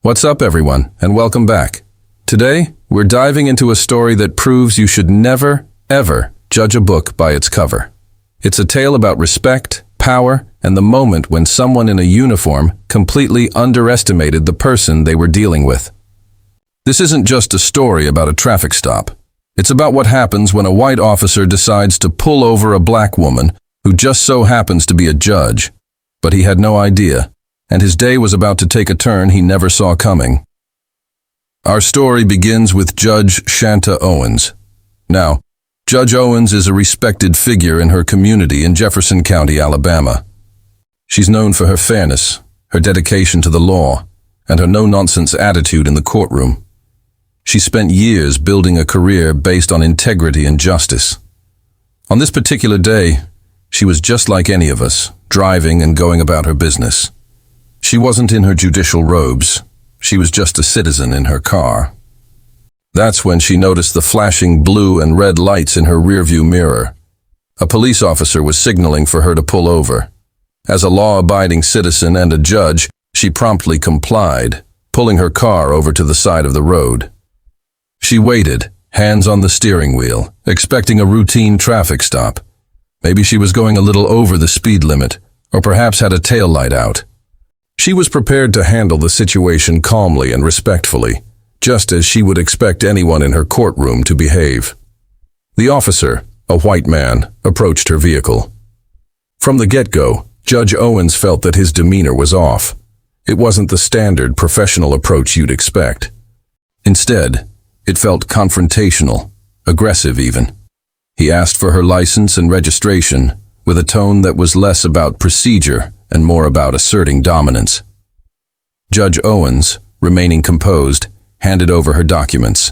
What's up, everyone, and welcome back. Today, we're diving into a story that proves you should never, ever judge a book by its cover. It's a tale about respect, power, and the moment when someone in a uniform completely underestimated the person they were dealing with. This isn't just a story about a traffic stop. It's about what happens when a white officer decides to pull over a black woman who just so happens to be a judge. But he had no idea, and his day was about to take a turn he never saw coming. Our story begins with Judge Shanta Owens. Now, Judge Owens is a respected figure in her community in Jefferson County, Alabama. She's known for her fairness, her dedication to the law, and her no-nonsense attitude in the courtroom. She spent years building a career based on integrity and justice. On this particular day, she was just like any of us, driving and going about her business. She wasn't in her judicial robes. She was just a citizen in her car. That's when she noticed the flashing blue and red lights in her rearview mirror. A police officer was signaling for her to pull over. As a law-abiding citizen and a judge, she promptly complied, pulling her car over to the side of the road. She waited, hands on the steering wheel, expecting a routine traffic stop. Maybe she was going a little over the speed limit, or perhaps had a tail light out. She was prepared to handle the situation calmly and respectfully, just as she would expect anyone in her courtroom to behave. The officer, a white man, approached her vehicle. From the get-go, Judge Owens felt that his demeanor was off. It wasn't the standard professional approach you'd expect. Instead, it felt confrontational, aggressive even. He asked for her license and registration, with a tone that was less about procedure and more about asserting dominance. Judge Owens, remaining composed, handed over her documents.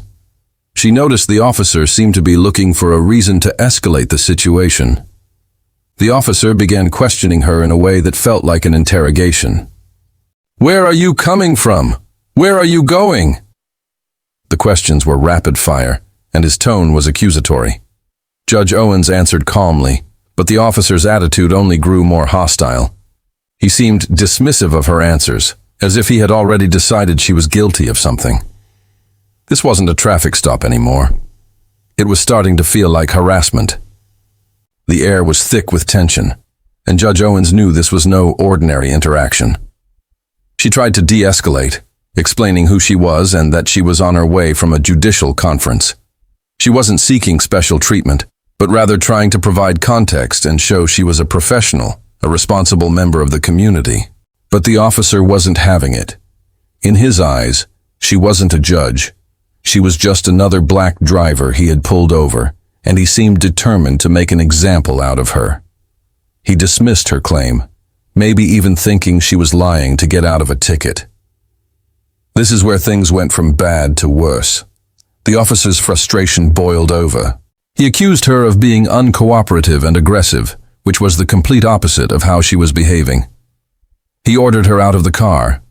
She noticed the officer seemed to be looking for a reason to escalate the situation. The officer began questioning her in a way that felt like an interrogation. "Where are you coming from? Where are you going?" The questions were rapid fire, and his tone was accusatory. Judge Owens answered calmly, but the officer's attitude only grew more hostile. He seemed dismissive of her answers, as if he had already decided she was guilty of something. This wasn't a traffic stop anymore. It was starting to feel like harassment. The air was thick with tension, and Judge Owens knew this was no ordinary interaction. She tried to de-escalate, explaining who she was and that she was on her way from a judicial conference. She wasn't seeking special treatment, but rather trying to provide context and show she was a professional, a responsible member of the community. But the officer wasn't having it. In his eyes, she wasn't a judge. She was just another black driver he had pulled over, and he seemed determined to make an example out of her. He dismissed her claim, maybe even thinking she was lying to get out of a ticket. This is where things went from bad to worse. The officer's frustration boiled over. He accused her of being uncooperative and aggressive, which was the complete opposite of how she was behaving. He ordered her out of the car.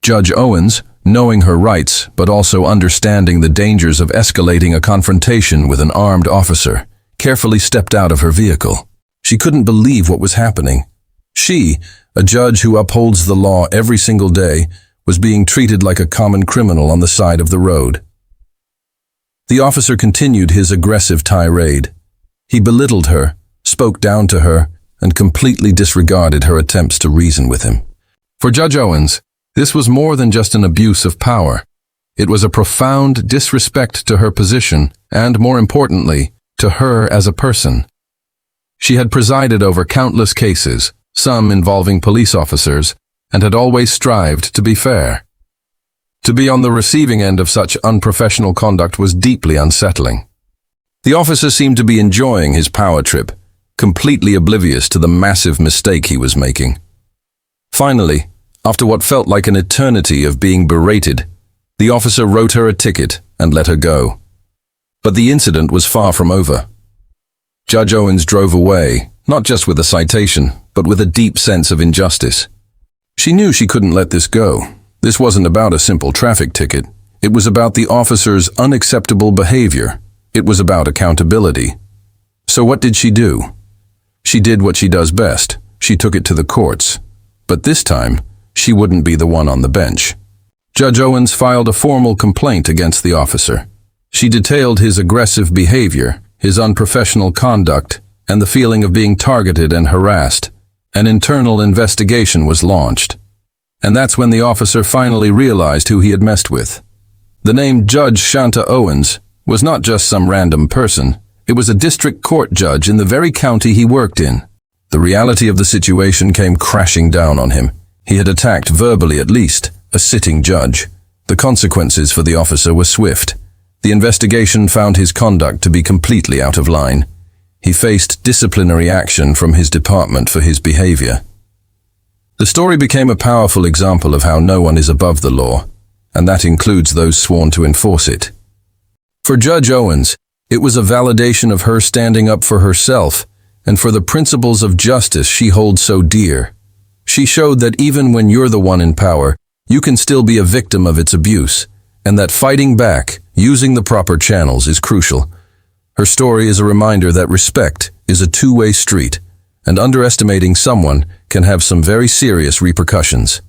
Judge Owens, knowing her rights but also understanding the dangers of escalating a confrontation with an armed officer, carefully stepped out of her vehicle. She couldn't believe what was happening. She, a judge who upholds the law every single day, was being treated like a common criminal on the side of the road. The officer continued his aggressive tirade. He belittled her, spoke down to her, and completely disregarded her attempts to reason with him. For Judge Owens, this was more than just an abuse of power. It was a profound disrespect to her position and, more importantly, to her as a person. She had presided over countless cases, some involving police officers, and had always strived to be fair. To be on the receiving end of such unprofessional conduct was deeply unsettling. The officer seemed to be enjoying his power trip, completely oblivious to the massive mistake he was making. Finally, after what felt like an eternity of being berated, the officer wrote her a ticket and let her go. But the incident was far from over. Judge Owens drove away, not just with a citation, but with a deep sense of injustice. She knew she couldn't let this go. This wasn't about a simple traffic ticket. It was about the officer's unacceptable behavior. It was about accountability. So what did she do? She did what she does best. She took it to the courts. But this time, she wouldn't be the one on the bench. Judge Owens filed a formal complaint against the officer. She detailed his aggressive behavior, his unprofessional conduct, and the feeling of being targeted and harassed. An internal investigation was launched. And that's when the officer finally realized who he had messed with. The name Judge Shanta Owens was not just some random person. It was a district court judge in the very county he worked in. The reality of the situation came crashing down on him. He had attacked, verbally at least, a sitting judge. The consequences for the officer were swift. The investigation found his conduct to be completely out of line. He faced disciplinary action from his department for his behavior. The story became a powerful example of how no one is above the law, and that includes those sworn to enforce it. For Judge Owens, it was a validation of her standing up for herself and for the principles of justice she holds so dear. She showed that even when you're the one in power, you can still be a victim of its abuse, and that fighting back, using the proper channels, is crucial. Her story is a reminder that respect is a two-way street, and underestimating someone can have some very serious repercussions.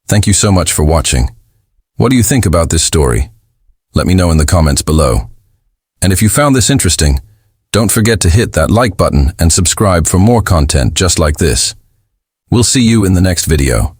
Thank you so much for watching. What do you think about this story? Let me know in the comments below. And if you found this interesting, don't forget to hit that like button and subscribe for more content just like this. We'll see you in the next video.